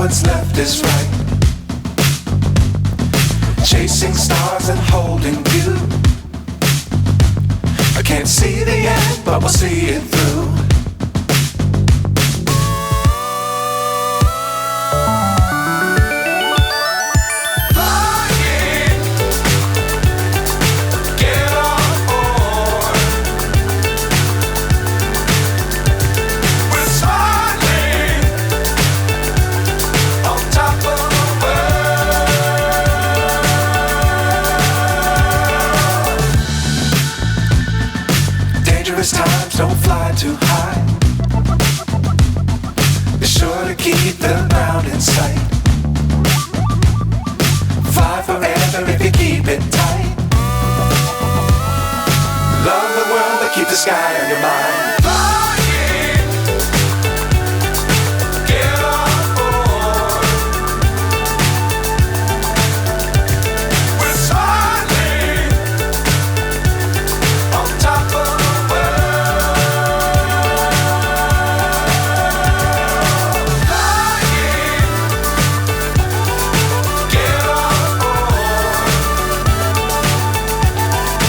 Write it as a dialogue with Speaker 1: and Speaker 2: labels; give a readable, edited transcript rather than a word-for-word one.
Speaker 1: what's left is right. Chasing stars and holding you. I can't see the end, but we'll see it through. Times don't fly too high. Be sure to keep the ground in sight. Fly forever if you keep it tight. Love the world, but keep the sky on your mind.